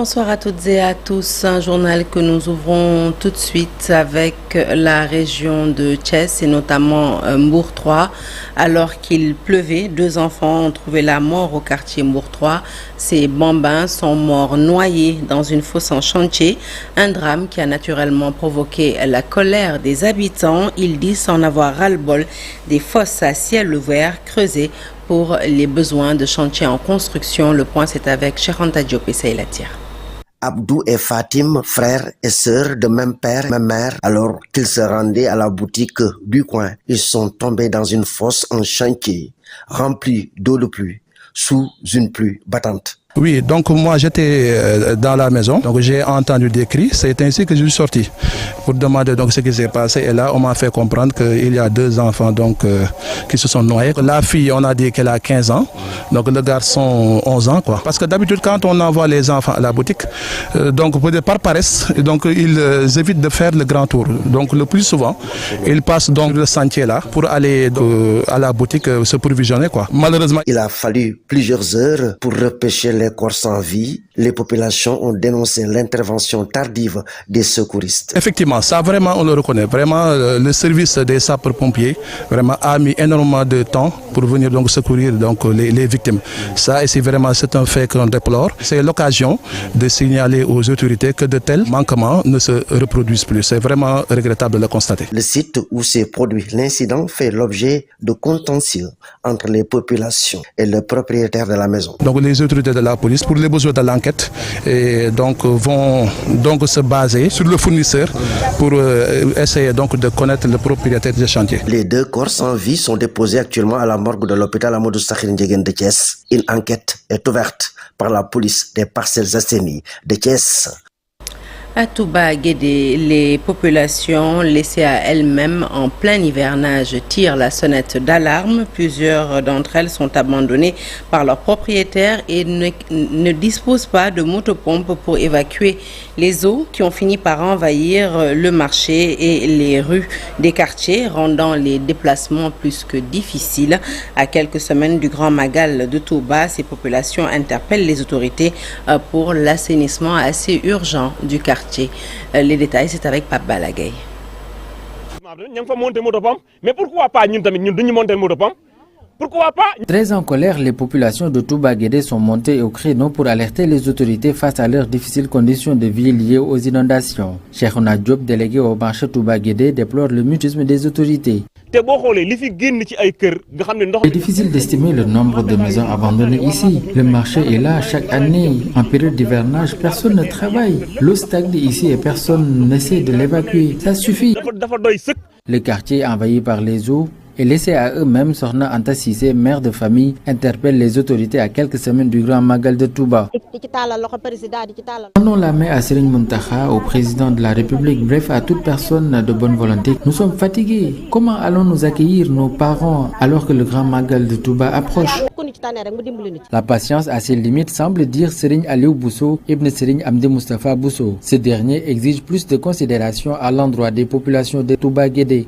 Bonsoir à toutes et à tous. Un journal que nous ouvrons tout de suite avec la région de Thiès et notamment Mbour 3. Alors qu'il pleuvait, 2 enfants ont trouvé la mort au quartier Mbour 3. Ces bambins sont morts noyés dans une fosse en chantier. Un drame qui a naturellement provoqué la colère des habitants. Ils disent en avoir ras-le-bol des fosses à ciel ouvert creusées pour les besoins de chantier en construction. Le point, c'est avec Cheikh Anta Diop et Seyla Tir. Abdou et Fatim, frères et sœurs de même père, même mère, alors qu'ils se rendaient à la boutique du coin, ils sont tombés dans une fosse en chantier, remplie d'eau de pluie, sous une pluie battante. Oui, donc moi j'étais dans la maison, donc j'ai entendu des cris, c'est ainsi que je suis sorti pour demander donc ce qui s'est passé et là on m'a fait comprendre qu'il y a 2 enfants donc qui se sont noyés. La fille on a dit qu'elle a 15 ans, donc le garçon 11 ans quoi. Parce que d'habitude quand on envoie les enfants à la boutique, donc peut-être par paresse, donc ils évitent de faire le grand tour. Donc le plus souvent, ils passent donc le sentier là pour aller à la boutique se provisionner quoi. Malheureusement, il a fallu plusieurs heures pour repêcher les corps sans vie. Les populations ont dénoncé l'intervention tardive des secouristes. Effectivement, ça vraiment on le reconnaît. Vraiment, le service des sapeurs-pompiers vraiment a mis énormément de temps pour venir donc secourir donc les victimes. Ça, et c'est un fait qu'on déplore. C'est l'occasion de signaler aux autorités que de tels manquements ne se reproduisent plus. C'est vraiment regrettable de le constater. Le site où s'est produit l'incident fait l'objet de contentieux entre les populations et le propriétaire de la maison. Donc les autorités de la police, pour les besoins de l'enquête, et donc vont donc se baser sur le fournisseur pour essayer donc de connaître le propriétaire du chantier. Les 2 corps sans vie sont déposés actuellement à la morgue de l'hôpital Amadou Sakhir Ndiéguène de Thiès. Une enquête est ouverte par la police des Parcelles Assainies de Thiès. À Touba Guédé, les populations laissées à elles-mêmes en plein hivernage tirent la sonnette d'alarme. Plusieurs d'entre elles sont abandonnées par leurs propriétaires et ne disposent pas de motopompes pour évacuer les eaux qui ont fini par envahir le marché et les rues des quartiers, rendant les déplacements plus que difficiles. À quelques semaines du Grand Magal de Touba, ces populations interpellent les autorités pour l'assainissement assez urgent du quartier. Les détails, c'est avec Pape Balagay. Mais pourquoi pas nous monter le motopompe? Pourquoi pas? Très en colère, les populations de Touba Guédé sont montées au créneau pour alerter les autorités face à leurs difficiles conditions de vie liées aux inondations. Cheikh Anta Diop, délégué au marché Touba Guédé, déplore le mutisme des autorités. Il est difficile d'estimer le nombre de maisons abandonnées ici. Le marché est là chaque année. En période d'hivernage, personne ne travaille. L'eau stagne ici et personne n'essaie de l'évacuer. Ça suffit. Le quartier envahi par les eaux et laissé à eux-mêmes, Sorna Anta Cissé, mère de famille, interpelle les autorités à quelques semaines du Grand Magal de Touba. Tendons la main à Serigne Mountakha, au président de la République, bref à toute personne de bonne volonté. Nous sommes fatigués. Comment allons-nous accueillir nos parents alors que le Grand Magal de Touba approche? La patience à ses limites, semble dire Serigne Aliou Bousso, Ibn Serigne Amdi Mustafa Bousso. Ce dernier exige plus de considération à l'endroit des populations de Touba Guédé.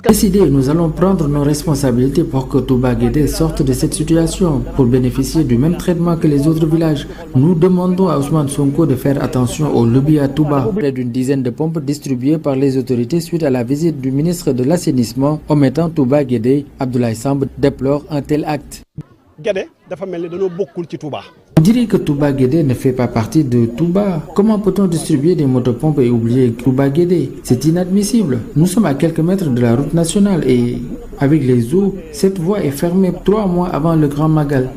Décidé, nous allons prendre nos responsabilités pour que Touba Guédé sorte de cette situation, pour bénéficier du même traitement que les autres villages. Nous demandons à Ousmane Sonko de faire attention au lobby à Touba. Près d'une dizaine de pompes distribuées par les autorités suite à la visite du ministre de l'Assainissement omettant Touba Guédé, Abdoulaye Samb déplore un tel acte. On dirait que Touba Guédé ne fait pas partie de Touba. Comment peut-on distribuer des motopompes et oublier Touba Guédé? C'est inadmissible. Nous sommes à quelques mètres de la route nationale et avec les eaux, cette voie est fermée 3 mois avant le Grand Magal.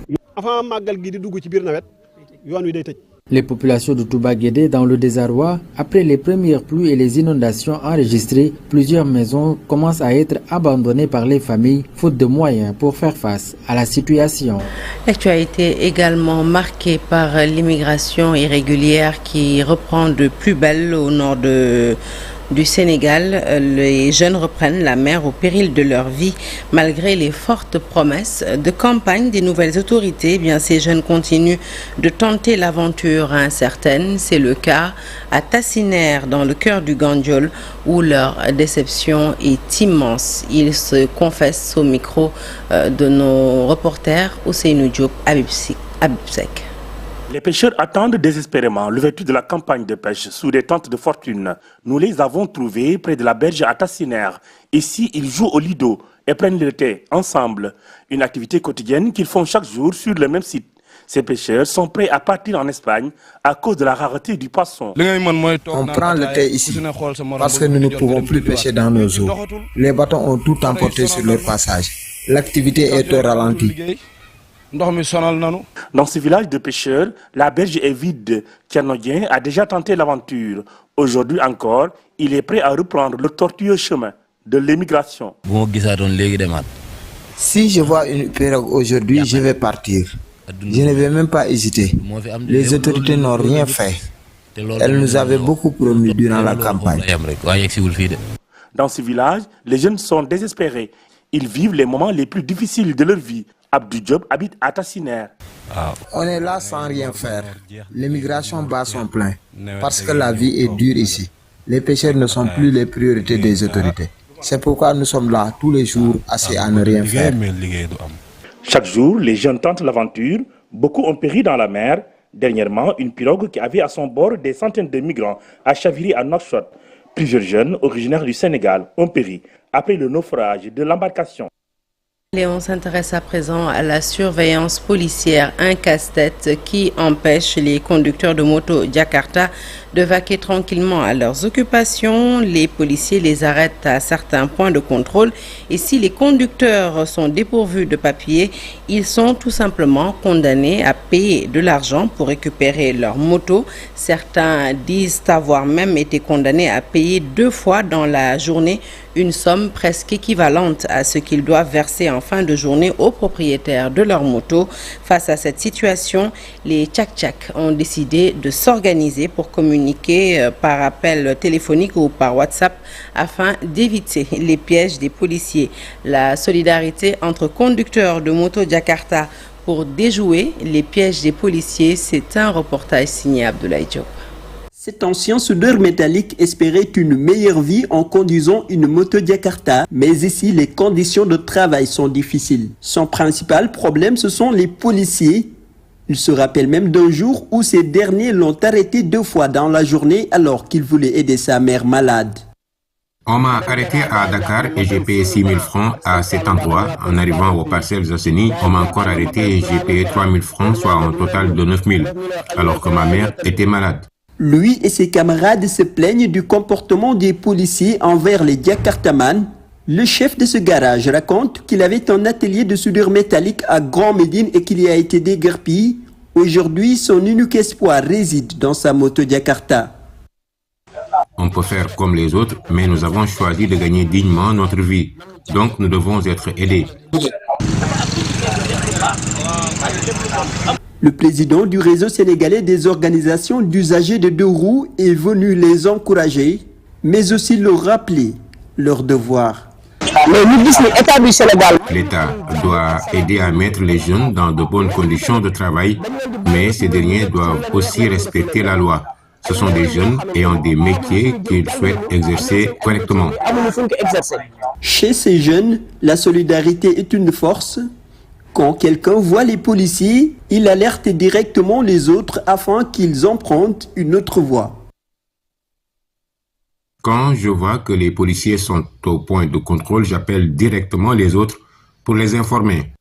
Les populations de Touba Guédé dans le désarroi, après les premières pluies et les inondations enregistrées, plusieurs maisons commencent à être abandonnées par les familles, faute de moyens pour faire face à la situation. L'actualité également marquée par l'immigration irrégulière qui reprend de plus belle au nord du Sénégal. Les jeunes reprennent la mer au péril de leur vie. Malgré les fortes promesses de campagne des nouvelles autorités, ces jeunes continuent de tenter l'aventure incertaine. C'est le cas à Tassiner, dans le cœur du Gandiol, où leur déception est immense. Ils se confessent au micro de nos reporters Ousseynou Diop, Abib Sek. Les pêcheurs attendent désespérément l'ouverture de la campagne de pêche sous des tentes de fortune. Nous les avons trouvés près de la berge à Tassiner. Ici, ils jouent au lido et prennent le thé ensemble. Une activité quotidienne qu'ils font chaque jour sur le même site. Ces pêcheurs sont prêts à partir en Espagne à cause de la rareté du poisson. On prend le thé ici parce que nous ne pouvons plus pêcher dans nos eaux. Les bateaux ont tout emporté sur leur passage. L'activité est au ralenti. Dans ce village de pêcheurs, la berge est vide. Tianodien a déjà tenté l'aventure. Aujourd'hui encore, il est prêt à reprendre le tortueux chemin de l'émigration. Si je vois une pirogue aujourd'hui, je vais partir. Je ne vais même pas hésiter. Les autorités n'ont rien fait. Elles nous avaient beaucoup promis durant la campagne. Dans ce village, les jeunes sont désespérés. Ils vivent les moments les plus difficiles de leur vie. Abdou Diop habite à Tassiner. On est là sans rien faire. L'émigration bat son plein parce que la vie est dure ici. Les pêcheurs ne sont plus les priorités des autorités. C'est pourquoi nous sommes là tous les jours, assis à ne rien faire. Chaque jour, les jeunes tentent l'aventure. Beaucoup ont péri dans la mer. Dernièrement, une pirogue qui avait à son bord des centaines de migrants a chaviré à Nouakchott. Plusieurs jeunes originaires du Sénégal ont péri après le naufrage de l'embarcation. On s'intéresse à présent à la surveillance policière, un casse-tête qui empêche les conducteurs de moto Jakarta de vaquer tranquillement à leurs occupations. Les policiers les arrêtent à certains points de contrôle et si les conducteurs sont dépourvus de papiers, ils sont tout simplement condamnés à payer de l'argent pour récupérer leur moto. Certains disent avoir même été condamnés à payer 2 fois dans la journée une somme presque équivalente à ce qu'ils doivent verser en fin de journée aux propriétaires de leur moto. Face à cette situation, les tchak-tchak ont décidé de s'organiser pour communiquer par appel téléphonique ou par WhatsApp afin d'éviter les pièges des policiers. La solidarité entre conducteurs de moto Jakarta pour déjouer les pièges des policiers, c'est un reportage signé Abdoulaye Diop. Cet ancien soudeur métallique espérait une meilleure vie en conduisant une moto Jakarta, mais ici les conditions de travail sont difficiles. Son principal problème, ce sont les policiers. Il se rappelle même d'un jour où ces derniers l'ont arrêté 2 fois dans la journée alors qu'il voulait aider sa mère malade. On m'a arrêté à Dakar et j'ai payé 6 000 francs à cet endroit. En arrivant aux parcelles Zasseni, on m'a encore arrêté et j'ai payé 3 000 francs, soit un total de 9 000, alors que ma mère était malade. Lui et ses camarades se plaignent du comportement des policiers envers les Jakartamans. Le chef de ce garage raconte qu'il avait un atelier de soudure métallique à Grand Médine et qu'il y a été déguerpi. Aujourd'hui, son unique espoir réside dans sa moto Jakarta. On peut faire comme les autres, mais nous avons choisi de gagner dignement notre vie. Donc nous devons être aidés. Le président du réseau sénégalais des organisations d'usagers de 2 roues est venu les encourager, mais aussi leur rappeler leur devoir. L'État doit aider à mettre les jeunes dans de bonnes conditions de travail, mais ces derniers doivent aussi respecter la loi. Ce sont des jeunes ayant des métiers qu'ils souhaitent exercer correctement. Chez ces jeunes, la solidarité est une force. Quand quelqu'un voit les policiers, il alerte directement les autres afin qu'ils empruntent une autre voie. Quand je vois que les policiers sont au point de contrôle, j'appelle directement les autres pour les informer.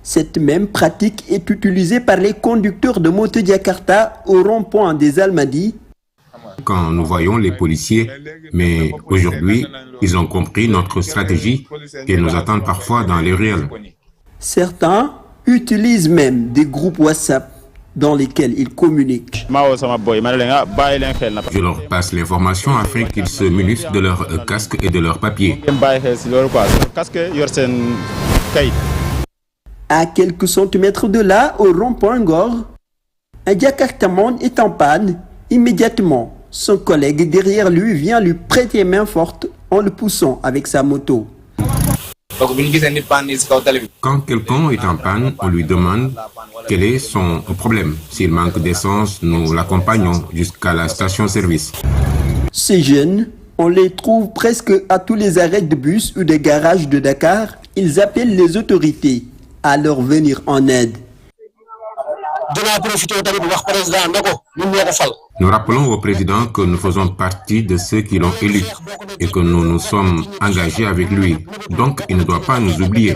Cette même pratique est utilisée par les conducteurs de moto Jakarta au rond-point des Almadies. Quand nous voyons les policiers, mais aujourd'hui, ils ont compris notre stratégie et nous attendent parfois dans les ruelles. Certains utilisent même des groupes WhatsApp dans lesquels ils communiquent. Je leur passe l'information afin qu'ils se munissent de leur casque et de leurs papiers. À quelques centimètres de là, au rond-point Ngor, un Jakartaman est en panne. Immédiatement, son collègue derrière lui vient lui prêter main forte en le poussant avec sa moto. Quand quelqu'un est en panne, on lui demande quel est son problème. S'il manque d'essence, nous l'accompagnons jusqu'à la station-service. Ces jeunes, on les trouve presque à tous les arrêts de bus ou de garages de Dakar. Ils appellent les autorités à leur venir en aide. Nous rappelons au président que nous faisons partie de ceux qui l'ont élu et que nous nous sommes engagés avec lui. Donc, il ne doit pas nous oublier.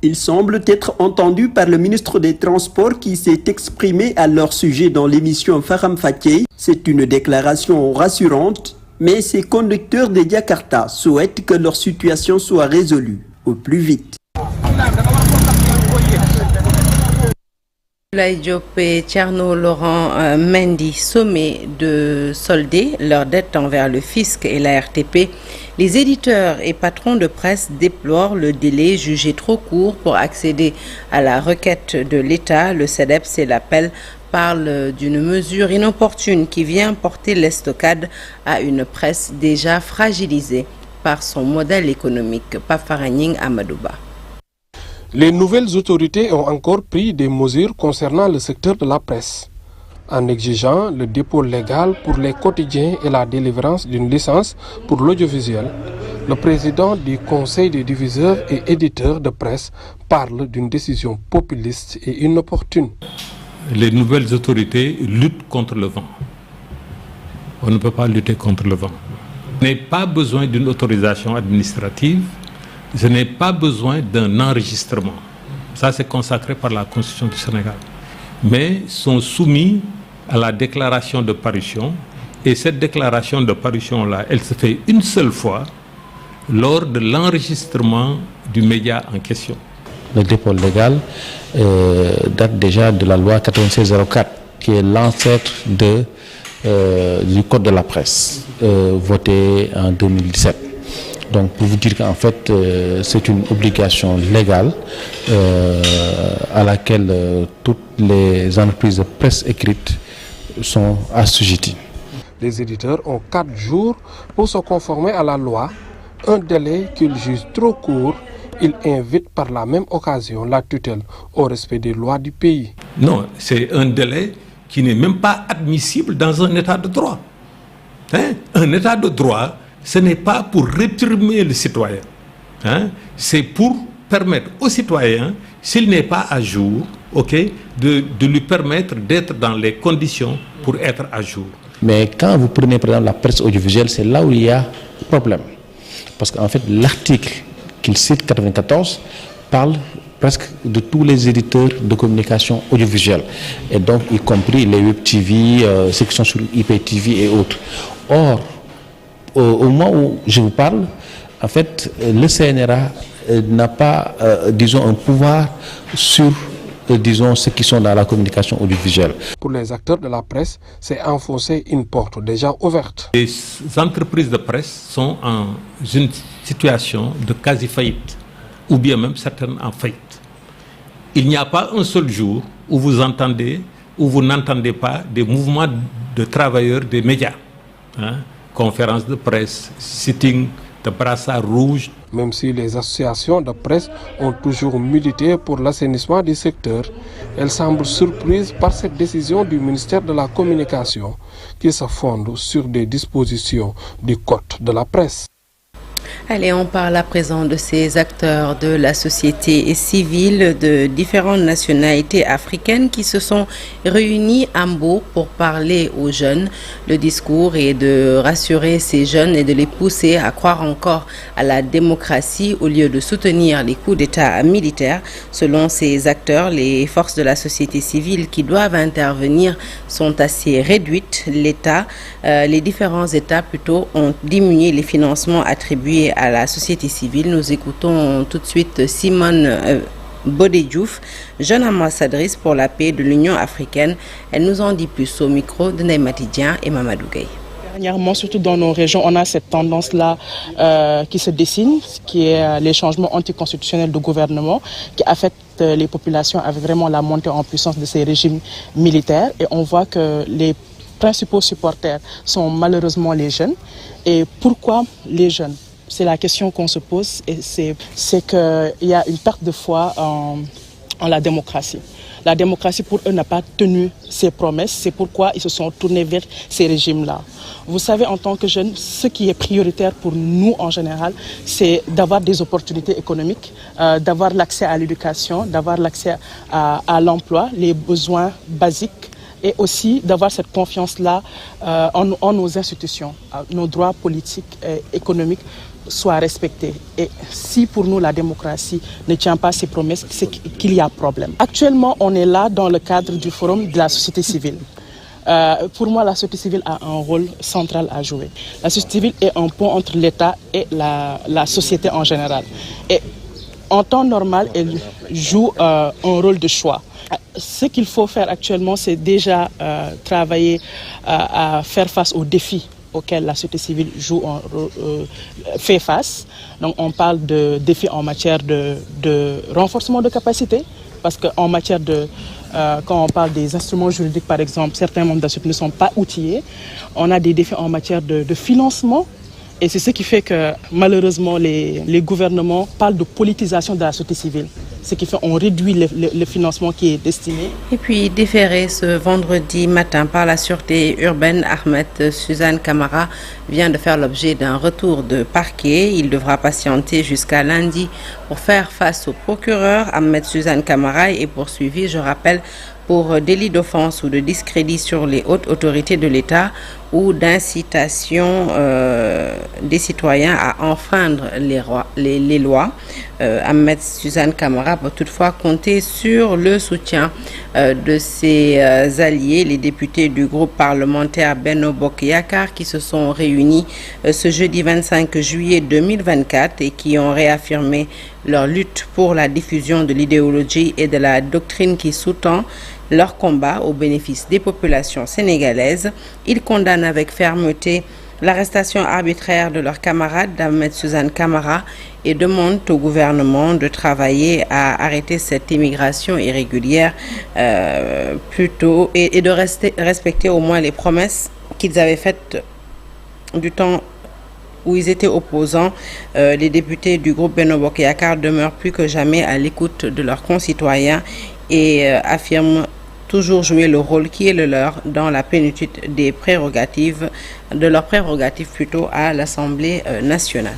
Ils semblent être entendus par le ministre des Transports qui s'est exprimé à leur sujet dans l'émission Faram Fakey. C'est une déclaration rassurante, mais ces conducteurs de Jakarta souhaitent que leur situation soit résolue au plus vite. Abdoulaye Diop et Thierno Laurent Mendy sommés de solder leurs dettes envers le fisc et la RTP. Les éditeurs et patrons de presse déplorent le délai jugé trop court pour accéder à la requête de l'État. Le CEDEPS et l'Appel parlent d'une mesure inopportune qui vient porter l'estocade à une presse déjà fragilisée par son modèle économique. Pafaragning Amadouba. Les nouvelles autorités ont encore pris des mesures concernant le secteur de la presse, en exigeant le dépôt légal pour les quotidiens et la délivrance d'une licence pour l'audiovisuel. Le président du Conseil des diffuseurs et éditeurs de presse parle d'une décision populiste et inopportune. Les nouvelles autorités luttent contre le vent. On ne peut pas lutter contre le vent. Je n'ai pas besoin d'une autorisation administrative. Je n'ai pas besoin d'un enregistrement. Ça, c'est consacré par la Constitution du Sénégal. Mais sont soumis à la déclaration de parution. Et cette déclaration de parution-là, elle se fait une seule fois lors de l'enregistrement du média en question. Le dépôt légal date déjà de la loi 9604, qui est l'ancêtre du Code de la presse, voté en 2017. Donc pour vous dire qu'en fait c'est une obligation légale à laquelle toutes les entreprises de presse écrite sont assujetties. Les éditeurs ont 4 jours pour se conformer à la loi, un délai qu'ils jugent trop court. Ils invitent par la même occasion la tutelle au respect des lois du pays. Non, c'est un délai qui n'est même pas admissible dans un état de droit. Un état de droit, ce n'est pas pour réprimer le citoyen. C'est pour permettre au citoyen, s'il n'est pas à jour, de lui permettre d'être dans les conditions pour être à jour. Mais quand vous prenez par exemple la presse audiovisuelle, c'est là où il y a problème. Parce qu'en fait, l'article qu'il cite, 94, parle presque de tous les éditeurs de communication audiovisuelle. Et donc, y compris les Web TV, ceux qui sont sur IPTV et autres. Or, au moment où je vous parle, en fait, le CNRA n'a pas, disons, un pouvoir sur, disons, ceux qui sont dans la communication audiovisuelle. Pour les acteurs de la presse, c'est enfoncer une porte déjà ouverte. Les entreprises de presse sont en une situation de quasi-faillite, ou bien même certaines en faillite. Il n'y a pas un seul jour où vous entendez, où vous n'entendez pas des mouvements de travailleurs des médias. Conférences de presse, sitting de brassards rouges. Même si les associations de presse ont toujours milité pour l'assainissement du secteur, elles semblent surprises par cette décision du ministère de la Communication qui se fonde sur des dispositions du Code de la presse. Allez, on parle à présent de ces acteurs de la société civile de différentes nationalités africaines qui se sont réunis à Mbo pour parler aux jeunes. Le discours est de rassurer ces jeunes et de les pousser à croire encore à la démocratie au lieu de soutenir les coups d'État militaires. Selon ces acteurs, les forces de la société civile qui doivent intervenir sont assez réduites. Les différents États plutôt ont diminué les financements attribués à la société civile. Nous écoutons tout de suite Simone Bodé-Diouf, jeune ambassadrice pour la paix de l'Union africaine. Elle nous en dit plus au micro de Neymati Dian et Mamadou Gueye. Dernièrement, surtout dans nos régions, on a cette tendance-là qui se dessine, qui est les changements anticonstitutionnels de gouvernement qui affectent les populations avec vraiment la montée en puissance de ces régimes militaires. Et on voit que les principaux supporters sont malheureusement les jeunes. Et pourquoi les jeunes ? C'est la question qu'on se pose et c'est qu'il y a une perte de foi en la démocratie. La démocratie pour eux n'a pas tenu ses promesses, c'est pourquoi ils se sont tournés vers ces régimes-là. Vous savez, en tant que jeunes, ce qui est prioritaire pour nous en général, c'est d'avoir des opportunités économiques, d'avoir l'accès à l'éducation, d'avoir l'accès à l'emploi, les besoins basiques, et aussi d'avoir cette confiance-là en nos institutions, nos droits politiques et économiques soient respectés. Et si pour nous la démocratie ne tient pas ses promesses, c'est qu'il y a problème. Actuellement, on est là dans le cadre du forum de la société civile. Pour moi, la société civile a un rôle central à jouer. La société civile est un pont entre l'État et la société en général. Et en temps normal, elle joue un rôle de choix. Ce qu'il faut faire actuellement, c'est déjà travailler à faire face aux défis auxquels la société civile fait face. Donc on parle de défis en matière de renforcement de capacité, parce qu'en matière de... quand on parle des instruments juridiques, par exemple, certains membres de la société ne sont pas outillés. On a des défis en matière de financement. Et c'est ce qui fait que malheureusement les gouvernements parlent de politisation de la société civile. Ce qui fait qu'on réduit le financement qui est destiné. Et puis déféré ce vendredi matin par la sûreté urbaine, Ahmed Suzanne Camara vient de faire l'objet d'un retour de parquet. Il devra patienter jusqu'à lundi pour faire face au procureur. Ahmed Suzanne Camara est poursuivi, je rappelle, pour délit d'offense ou de discrédit sur les hautes autorités de l'État ou d'incitation des citoyens à enfreindre les lois. Ahmed Suzanne Camara peut toutefois compter sur le soutien de ses alliés, les députés du groupe parlementaire Benno Bokk Yakaar, qui se sont réunis ce jeudi 25 juillet 2024 et qui ont réaffirmé leur lutte pour la diffusion de l'idéologie et de la doctrine qui sous-tend leur combat au bénéfice des populations sénégalaises. Ils condamnent avec fermeté l'arrestation arbitraire de leur camarade Ahmed Suzanne Camara et demandent au gouvernement de travailler à arrêter cette immigration irrégulière plutôt et de respecter au moins les promesses qu'ils avaient faites du temps où ils étaient opposants. Les députés du groupe Benno Bokk Yakaar demeurent plus que jamais à l'écoute de leurs concitoyens et affirment toujours jouer le rôle qui est le leur dans la plénitude des prérogatives, de leurs prérogatives plutôt à l'Assemblée nationale.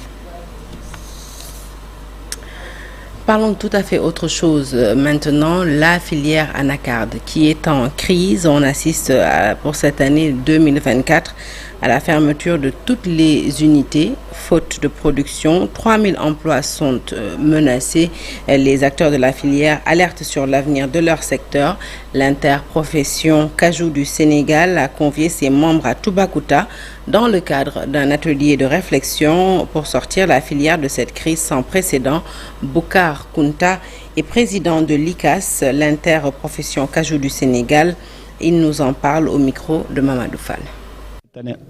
Parlons de tout à fait autre chose maintenant, la filière anacarde qui est en crise. On assiste pour cette année 2024 à la fermeture de toutes les unités, faute de production. 3000 emplois sont menacés. Les acteurs de la filière alertent sur l'avenir de leur secteur. L'interprofession Cajou du Sénégal a convié ses membres à Toubacouta dans le cadre d'un atelier de réflexion pour sortir la filière de cette crise sans précédent. Boucar Kounta est président de l'ICAS, l'interprofession Cajou du Sénégal. Il nous en parle au micro de Mamadou Fall.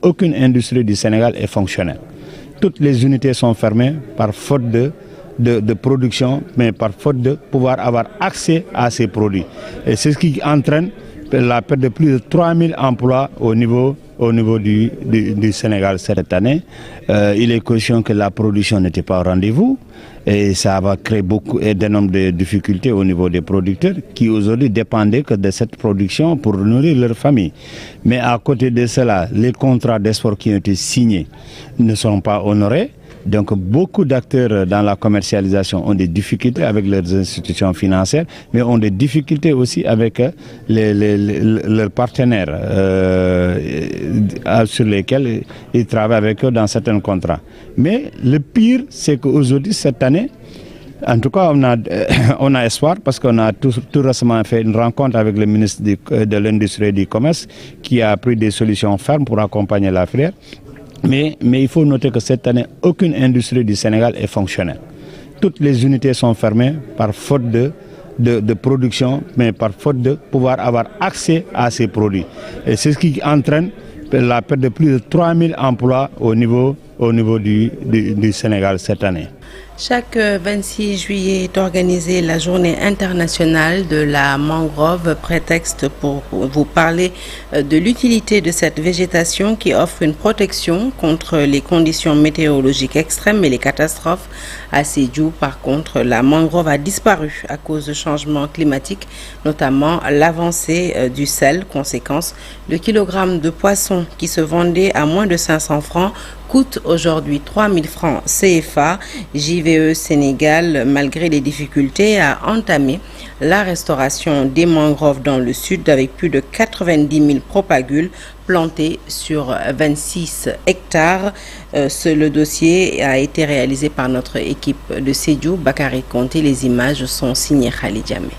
Aucune industrie du Sénégal est fonctionnelle. Toutes les unités sont fermées par faute de production, mais par faute de pouvoir avoir accès à ces produits. Et c'est ce qui entraîne la perte de plus de 3000 emplois au niveau du Sénégal cette année. Il est question que la production n'était pas au rendez-vous et ça va créer d'énormes difficultés au niveau des producteurs qui aujourd'hui dépendaient que de cette production pour nourrir leur famille. Mais à côté de cela, les contrats d'export qui ont été signés ne sont pas honorés. Donc beaucoup d'acteurs dans la commercialisation ont des difficultés avec leurs institutions financières, mais ont des difficultés aussi avec leurs partenaires sur lesquels ils travaillent avec eux dans certains contrats. Mais le pire, c'est qu'aujourd'hui, cette année, en tout cas, on a espoir parce qu'on a tout récemment fait une rencontre avec le ministre de l'Industrie et du Commerce qui a pris des solutions fermes pour accompagner la filière. Mais il faut noter que cette année, aucune industrie du Sénégal est fonctionnelle. Toutes les unités sont fermées par faute de production, mais par faute de pouvoir avoir accès à ces produits. Et c'est ce qui entraîne la perte de plus de 3000 emplois au niveau au niveau du Sénégal cette année. Chaque 26 juillet est organisée la journée internationale de la mangrove, prétexte pour vous parler de l'utilité de cette végétation qui offre une protection contre les conditions météorologiques extrêmes et les catastrophes. À Sédhiou, par contre, la mangrove a disparu à cause de changements climatiques, notamment l'avancée du sel. Conséquence, le kilogramme de poisson qui se vendait à moins de 500 francs coûte aujourd'hui 3000 francs CFA. JVE Sénégal, malgré les difficultés, a entamé la restauration des mangroves dans le sud avec plus de 90 000 propagules plantés sur 26 hectares. Le dossier a été réalisé par notre équipe de Sédhiou. Bakary Conté, les images sont signées Khalid Diamé.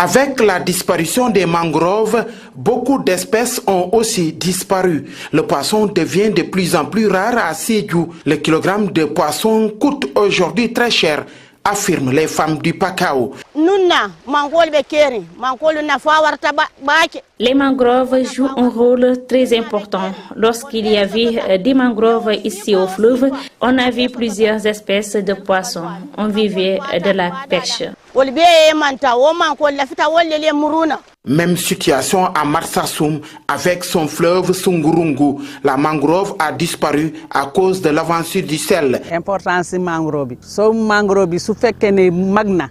Avec la disparition des mangroves, beaucoup d'espèces ont aussi disparu. Le poisson devient de plus en plus rare à Sédhiou. Le kilogramme de poisson coûte aujourd'hui très cher, affirment les femmes du Pakao. Les mangroves jouent un rôle très important. Lorsqu'il y avait des mangroves ici au fleuve, on a vu plusieurs espèces de poissons. On vivait de la pêche. Même situation à Marsassoum avec son fleuve Sungurungu. La mangrove a disparu à cause de l'avancée du sel.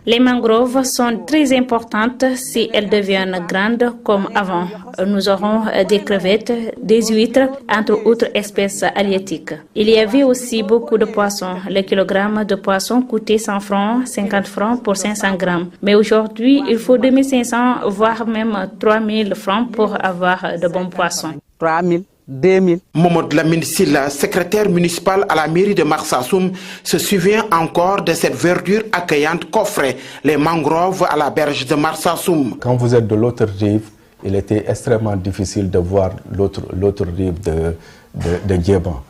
Les mangroves sont très importantes si elles deviennent grandes comme avant. Nous aurons des crevettes, des huîtres, entre autres espèces halieutiques. Il y avait aussi beaucoup de poissons. Le kilogramme de poisson coûtait 100 francs, 50 francs pour 500 grammes. Mais aujourd'hui, il faut 2500, voire même 3000 francs pour avoir de bons poissons. 3000, 2000. Momod Lamine Silla, secrétaire municipal à la mairie de Marsassoum, se souvient encore de cette verdure accueillante qu'offraient les mangroves à la berge de Marsassoum. Quand vous êtes de l'autre rive, il était extrêmement difficile de voir l'autre rive de Djeban,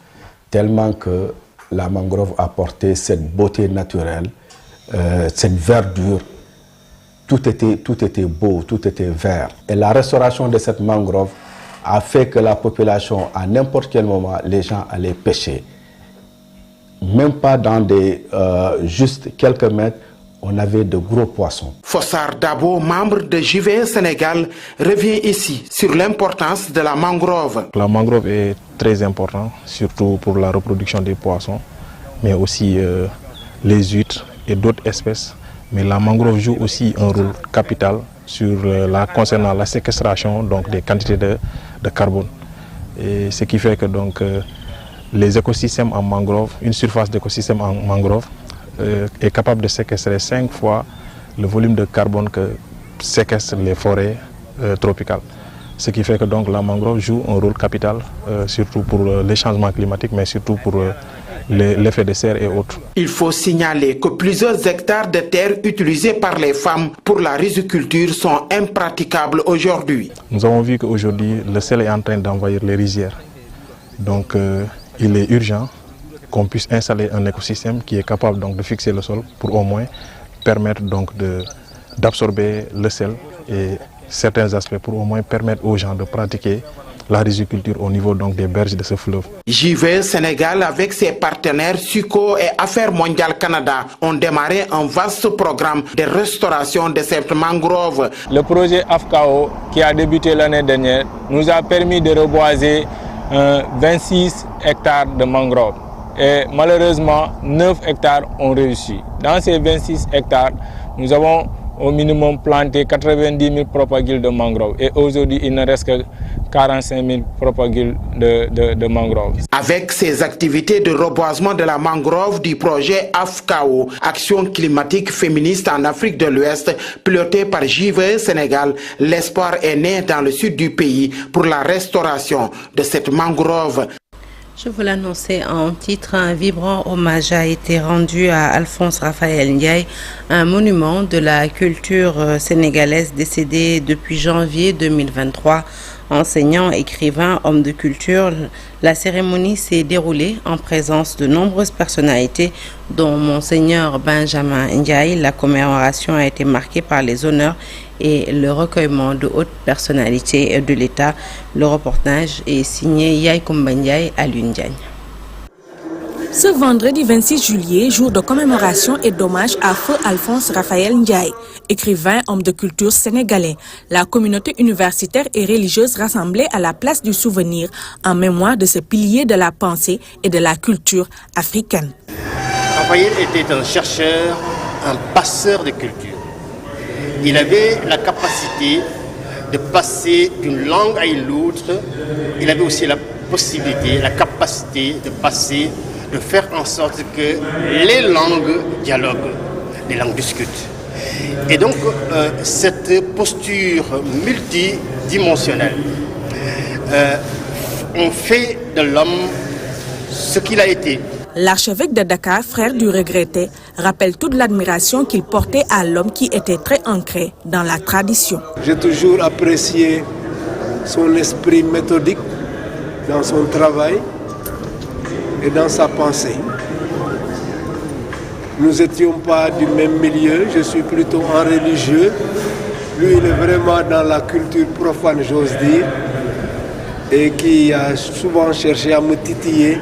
tellement que la mangrove apportait cette beauté naturelle, cette verdure. Tout était beau, tout était vert. Et la restauration de cette mangrove a fait que la population, à n'importe quel moment, les gens allaient pêcher. Même pas dans juste quelques mètres, on avait de gros poissons. Fossard Dabo, membre de JVE Sénégal, revient ici sur l'importance de la mangrove. La mangrove est très importante, surtout pour la reproduction des poissons, mais aussi les huîtres et d'autres espèces. Mais la mangrove joue aussi un rôle capital concernant la séquestration des quantités de carbone. Et ce qui fait que les écosystèmes en mangrove, une surface d'écosystème en mangrove, est capable de séquestrer 5 fois le volume de carbone que séquestrent les forêts tropicales. Ce qui fait que la mangrove joue un rôle capital, surtout pour les changements climatiques, mais surtout pour l'effet de serre et autres. Il faut signaler que plusieurs hectares de terre utilisés par les femmes pour la riziculture sont impraticables aujourd'hui. Nous avons vu qu'aujourd'hui, le sel est en train d'envahir les rizières. Donc, il est urgent qu'on puisse installer un écosystème qui est capable de fixer le sol pour au moins permettre d'absorber le sel et certains aspects pour au moins permettre aux gens de pratiquer la riziculture au niveau des berges de ce fleuve. JVE Sénégal avec ses partenaires SUCO et Affaires mondiales Canada ont démarré un vaste programme de restauration de cette mangrove. Le projet AFCAO qui a débuté l'année dernière nous a permis de reboiser 26 hectares de mangroves. Et malheureusement, 9 hectares ont réussi. Dans ces 26 hectares, nous avons au minimum planté 90 000 propagules de mangroves. Et aujourd'hui, il ne reste que 45 000 propagules de mangroves. Avec ces activités de reboisement de la mangrove du projet AFCAO, Action climatique féministe en Afrique de l'Ouest, piloté par JVE Sénégal, l'espoir est né dans le sud du pays pour la restauration de cette mangrove. Je vous l'annonçais en titre, un vibrant hommage a été rendu à Alphonse Raphaël Ndiaye, un monument de la culture sénégalaise décédé depuis janvier 2023. Enseignant, écrivain, homme de culture, la cérémonie s'est déroulée en présence de nombreuses personnalités, dont Monseigneur Benjamin Ndiaye. La commémoration a été marquée par les honneurs et le recueillement de hautes personnalités de l'État. Le reportage est signé Yaï Koumba Ndiaye à Lundiagne. Ce vendredi 26 juillet, jour de commémoration et d'hommage à Feu Alphonse Raphaël Ndiaye, écrivain, homme de culture sénégalais, la communauté universitaire et religieuse rassemblée à la place du souvenir en mémoire de ce pilier de la pensée et de la culture africaine. Raphaël était un chercheur, un passeur de culture. Il avait la capacité de passer d'une langue à une autre. Il avait aussi la possibilité, la capacité de faire en sorte que les langues dialoguent, les langues discutent. Et donc, cette posture multidimensionnelle, on fait de l'homme ce qu'il a été. L'archevêque de Dakar, frère du regretté, rappelle toute l'admiration qu'il portait à l'homme qui était très ancré dans la tradition. J'ai toujours apprécié son esprit méthodique dans son travail et dans sa pensée. Nous n'étions pas du même milieu, je suis plutôt un religieux. Lui, il est vraiment dans la culture profane, j'ose dire, et qui a souvent cherché à me titiller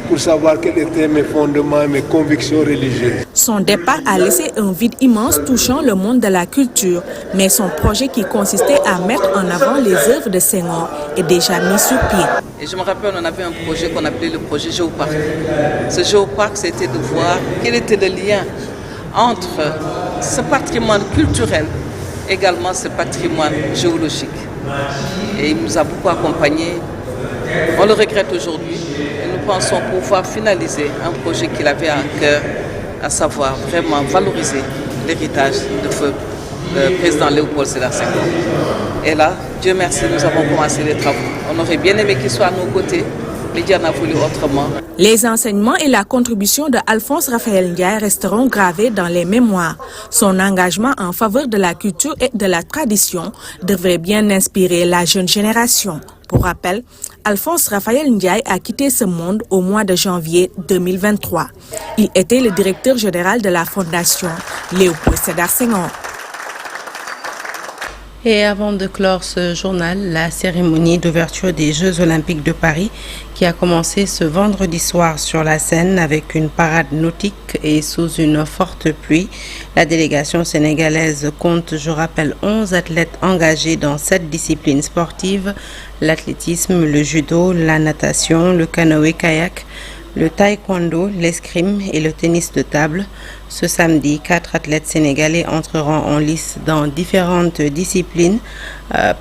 pour savoir quels étaient mes fondements et mes convictions religieuses. Son départ a laissé un vide immense touchant le monde de la culture, mais son projet qui consistait à mettre en avant les œuvres de Senghor est déjà mis sur pied. Et je me rappelle, on avait un projet qu'on appelait le projet Géoparc. Ce Géoparc, c'était de voir quel était le lien entre ce patrimoine culturel et également ce patrimoine géologique. Et il nous a beaucoup accompagnés. On le regrette aujourd'hui et nous pensons pouvoir finaliser un projet qu'il avait à cœur, à savoir vraiment valoriser l'héritage de feu président Léopold Sédar Senghor. Et là, Dieu merci, nous avons commencé les travaux. On aurait bien aimé qu'il soit à nos côtés, mais Dieu en a voulu autrement. Les enseignements et la contribution de Alphonse Raphaël Ndiaye resteront gravés dans les mémoires. Son engagement en faveur de la culture et de la tradition devrait bien inspirer la jeune génération. Pour rappel, Alphonse Raphaël Ndiaye a quitté ce monde au mois de janvier 2023. Il était le directeur général de la Fondation Léopold Sédar Senghor. Et avant de clore ce journal, la cérémonie d'ouverture des Jeux Olympiques de Paris qui a commencé ce vendredi soir sur la Seine avec une parade nautique et sous une forte pluie. La délégation sénégalaise compte, je rappelle, 11 athlètes engagés dans 7 disciplines sportives, l'athlétisme, le judo, la natation, le canoë-kayak, le taekwondo, l'escrime et le tennis de table. Ce samedi, 4 athlètes sénégalais entreront en lice dans différentes disciplines,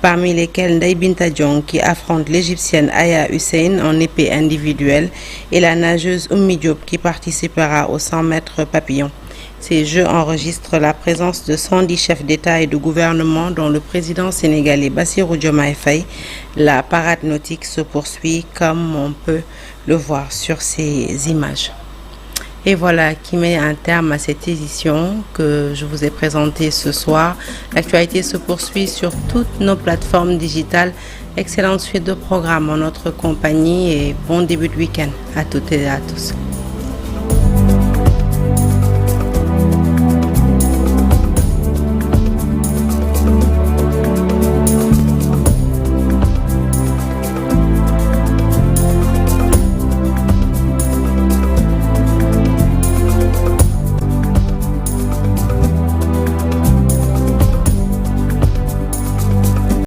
parmi lesquelles Ndeye Binta Diong qui affronte l'égyptienne Aya Hussein en épée individuelle et la nageuse Oumy Diop qui participera aux 100 mètres papillon. Ces Jeux enregistrent la présence de 110 chefs d'État et de gouvernement dont le président sénégalais Bassirou Diomaye Faye. La parade nautique se poursuit comme on peut le voir sur ces images. Et voilà qui met un terme à cette édition que je vous ai présentée ce soir. L'actualité se poursuit sur toutes nos plateformes digitales. Excellente suite de programmes en notre compagnie et bon début de week-end à toutes et à tous.